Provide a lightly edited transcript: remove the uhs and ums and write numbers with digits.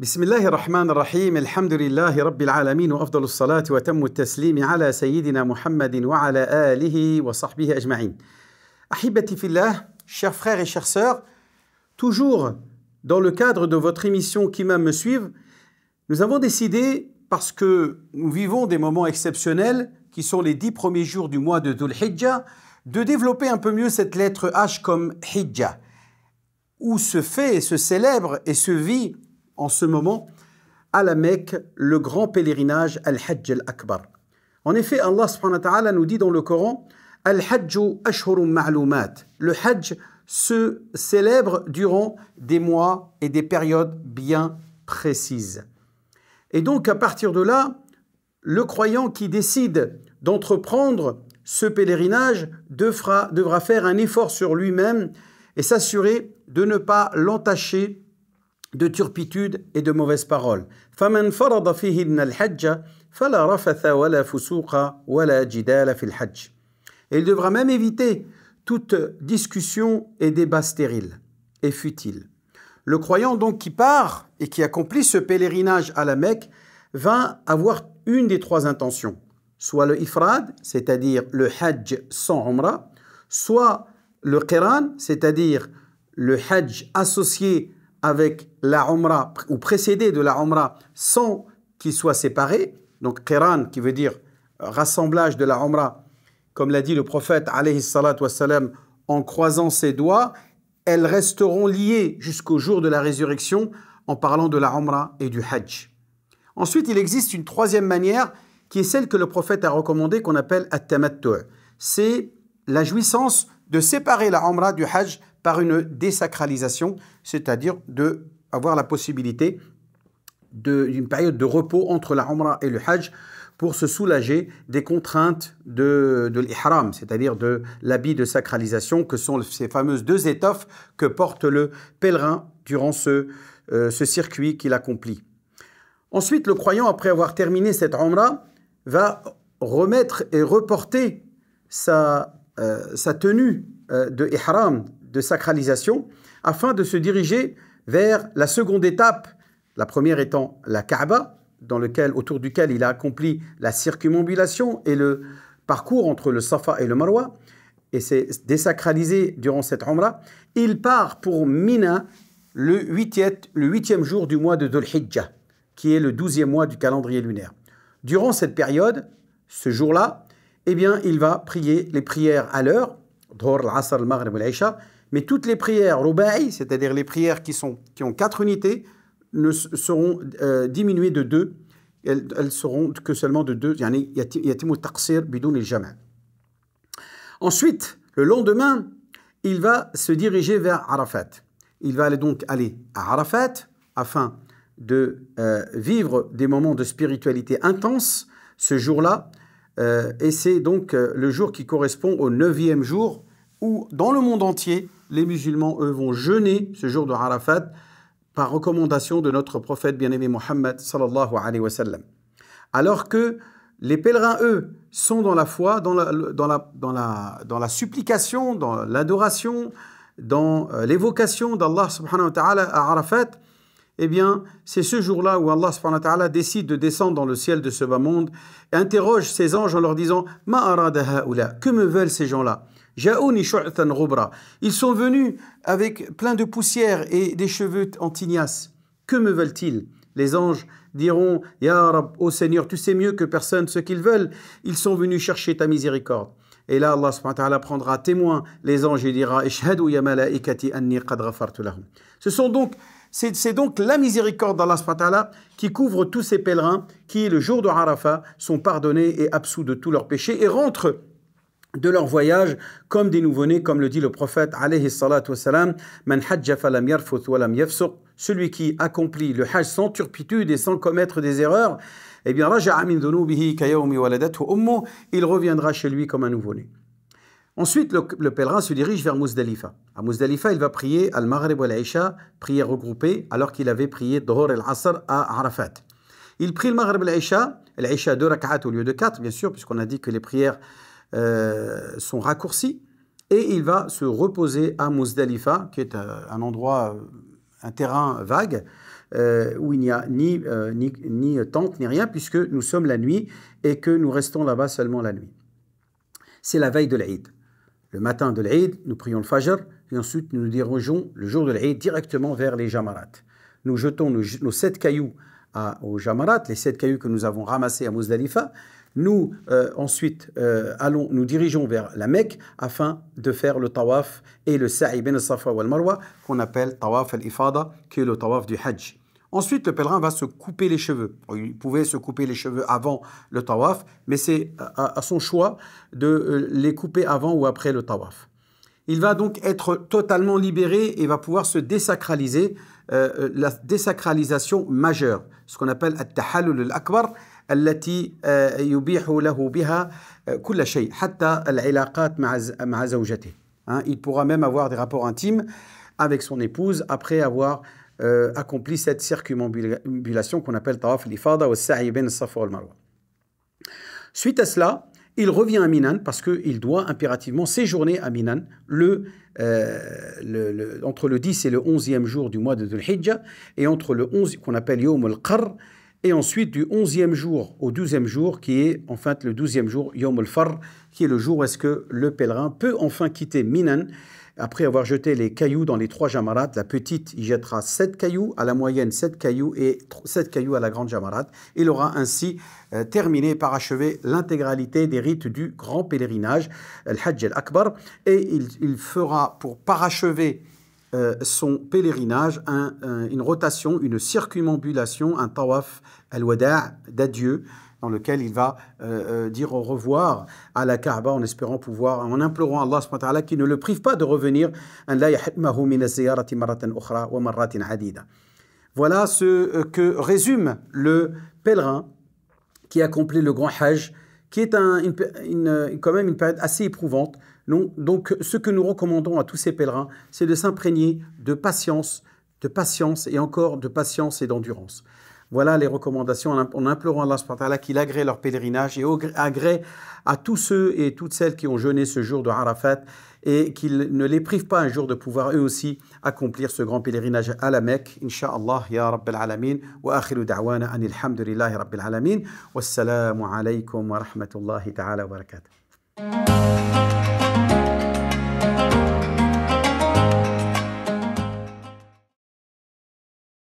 بسم الله الرحمن الرحيم الحمد لله رب العالمين وأفضل الصلاة وتم التسليم على سيدنا محمد وعلى آله وصحبه أجمعين. أحبتي في الله, chers frères et chères sœurs, toujours dans le cadre de votre émission Qu'Imam me suive, nous avons décidé, parce que nous vivons des moments exceptionnels, qui sont les 10 premiers jours du mois de Dhul Hijjah, de développer un peu mieux cette lettre H comme Hijjah, où se fait et se célèbre et se vit en ce moment à la Mecque le grand pèlerinage Al-Hajj al-Akbar. En effet, Allah subhanahu wa ta'ala nous dit dans le Coran Al-Hajju ashhurun ma'lumat. Le Hajj se célèbre durant des mois et des périodes bien précises. Et donc à partir de là, le croyant qui décide d'entreprendre ce pèlerinage devra faire un effort sur lui-même et s'assurer de ne pas l'entacher de turpitude et de mauvaises paroles. فَمَنْ فَرَضَ فِيهِنَّ الْحَجَّ فَلَا رَفَثَ وَلَا فُسُوقَ وَلَا جِدَالَ فِي الْحَجِّ. Et il devra même éviter toute discussion et débat stérile et futile. Le croyant donc qui part et qui accomplit ce pèlerinage à la Mecque va avoir une des trois intentions. Soit le ifrad, c'est-à-dire le hajj sans umrah, soit le qiran, c'est-à-dire le hajj associé avec la umrah ou précédé de la umrah sans qu'il soit séparé. Donc qiran qui veut dire rassemblage de la umrah, comme l'a dit le prophète alayhi salatu wassalam, en croisant ses doigts, elles resteront liées jusqu'au jour de la résurrection en parlant de la umrah et du hajj. Ensuite, il existe une troisième manière qui est celle que le prophète a recommandée, qu'on appelle at-tamattu'. C'est la jouissance de séparer la umrah du hajj par une désacralisation, c'est-à-dire d'avoir la possibilité d'une période de repos entre la umrah et le hajj pour se soulager des contraintes de l'ihram, c'est-à-dire de l'habit de sacralisation, que sont ces fameuses deux étoffes que porte le pèlerin durant ce circuit qu'il accomplit. Ensuite, le croyant, après avoir terminé cette umrah, va remettre et reporter sa tenue de ihram, de sacralisation, afin de se diriger vers la seconde étape, la première étant la Kaaba, autour duquel il a accompli la circumambulation et le parcours entre le Safa et le Marwa, et s'est désacralisé durant cette umrah. Il part pour Mina le 8e jour du mois de Dhul Hijjah, qui est le 12e mois du calendrier lunaire. Durant cette période, ce jour-là, eh bien, il va prier les prières à l'heure, Dhuhr, al-Asr, al-Maghrib, al-Isha, mais toutes les prières ruba'i, c'est-à-dire les prières qui ont 4 unités, seront diminuées de 2. Elles seront que seulement de 2. Yatimu taqsir bidoun al-jama'. Ensuite, le lendemain, il va se diriger vers Arafat. Il va donc aller à Arafat afin de vivre des moments de spiritualité intense ce jour-là. Et c'est donc le jour qui correspond au 9e jour où, dans le monde entier, les musulmans, eux, vont jeûner ce jour de Arafat par recommandation de notre prophète bien-aimé Mohammed sallallahu alayhi wa sallam. Alors que les pèlerins, eux, sont dans la foi, dans la supplication, dans l'adoration, dans l'évocation d'Allah subhanahu wa ta'ala à Arafat. Eh bien, c'est ce jour-là où Allah subhanahu wa ta'ala décide de descendre dans le ciel de ce bas monde et interroge ses anges en leur disant « Ma arada haoula » que me veulent ces gens-là? Ja'ouni shu'than ghubra. Ils sont venus avec plein de poussière et des cheveux en tignasse. Que me veulent-ils? Les anges diront « Ya Rab, ô Seigneur, tu sais mieux que personne ce qu'ils veulent. Ils sont venus chercher ta miséricorde. » Et là, Allah subhanahu wa ta'ala prendra témoin les anges et dira « Ishhadu ya malaikati anni qad ghafartu lahum » C'est donc la miséricorde d'Allah subhanahu wa ta'ala qui couvre tous ces pèlerins qui, le jour de Arafat, sont pardonnés et absous de tous leurs péchés et rentrent de leur voyage comme des nouveau-nés, comme le dit le prophète alayhi salatu wassalam, Man hajja falam yarfuth walam yafsuq, celui qui accomplit le hajj sans turpitude et sans commettre des erreurs, eh bien raja'a min dhunubihi ka yawmi waladathu ummu, il reviendra chez lui comme un nouveau-né. Ensuite, le pèlerin se dirige vers Muzdalifa. À Muzdalifa, il va prier al-Maghrib ou al-Isha, prière regroupée, alors qu'il avait prié Dhuhr al-Asr à Arafat. Il prie le Maghrib et l'Isha 2 rak'at au lieu de 4, bien sûr, puisqu'on a dit que les prières sont raccourcies, et il va se reposer à Muzdalifa, qui est un endroit, un terrain vague, où il n'y a ni tente ni rien, puisque nous sommes la nuit et que nous restons là-bas seulement la nuit. C'est la veille de l'Eid. Le matin de l'Eid, nous prions le Fajr et ensuite nous nous dirigeons le jour de l'Eid directement vers les Jamarat. Nous jetons nos 7 cailloux aux Jamarat, les 7 cailloux que nous avons ramassés à Muzdalifa. Nous, ensuite, nous dirigeons vers la Mecque afin de faire le tawaf et le sa'i ben al-Safa wal Marwa, qu'on appelle tawaf al-Ifada, qui est le tawaf du Hajj. Ensuite, le pèlerin va se couper les cheveux. Il pouvait se couper les cheveux avant le tawaf, mais c'est à son choix de les couper avant ou après le tawaf. Il va donc être totalement libéré et va pouvoir se désacraliser, la désacralisation majeure, ce qu'on appelle at-tahallul al-akbar, التي يبيح له بها كل شيء حتى العلاقات مع زوجته. Il pourra même avoir des rapports intimes avec son épouse après avoir accompli cette circumambulation qu'on appelle tawaf al-ifada ou sa'i ben al-Safa wal Marwa. Suite à cela, il revient à Minan parce qu'il doit impérativement séjourner à Minan entre le 10 et le 11e jour du mois de Dhul Hijjah et entre le 11 qu'on appelle Yawm al-Qarr et ensuite du 11e jour au 12e jour qui est en fait le 12e jour Yawm al-Farr qui est le jour où est-ce que le pèlerin peut enfin quitter Minan après avoir jeté les cailloux dans les 3 Jamarat. La petite, il jettera 7 cailloux, à la moyenne 7 cailloux et 7 cailloux à la grande Jamarat. Il aura ainsi terminé, parachevé l'intégralité des rites du grand pèlerinage, le Hajj al-Akbar, et il fera pour parachever son pèlerinage une rotation, une circumambulation, un tawaf al-wada' d'adieu, dans lequel il va dire au revoir à la Kaaba en espérant pouvoir, en implorant Allah subhanahu wa ta'ala qu'il ne le prive pas de revenir. Voilà ce que résume le pèlerin qui accomplit le grand Hajj, qui est quand même une période assez éprouvante. Donc ce que nous recommandons à tous ces pèlerins, c'est de s'imprégner de patience et encore de patience et d'endurance. Voilà les recommandations en implorant Allah subhanahu wa ta'ala qu'il agrée leur pèlerinage et agrée à tous ceux et toutes celles qui ont jeûné ce jour de Arafat et qu'il ne les prive pas un jour de pouvoir eux aussi accomplir ce grand pèlerinage à la Mecque. Inch'Allah, ya Rabbil Alamin, wa akhiru da'wana anil hamdulillahi Rabbil Alamin, wassalamu alaykum wa rahmatullahi ta'ala wa barakatuh.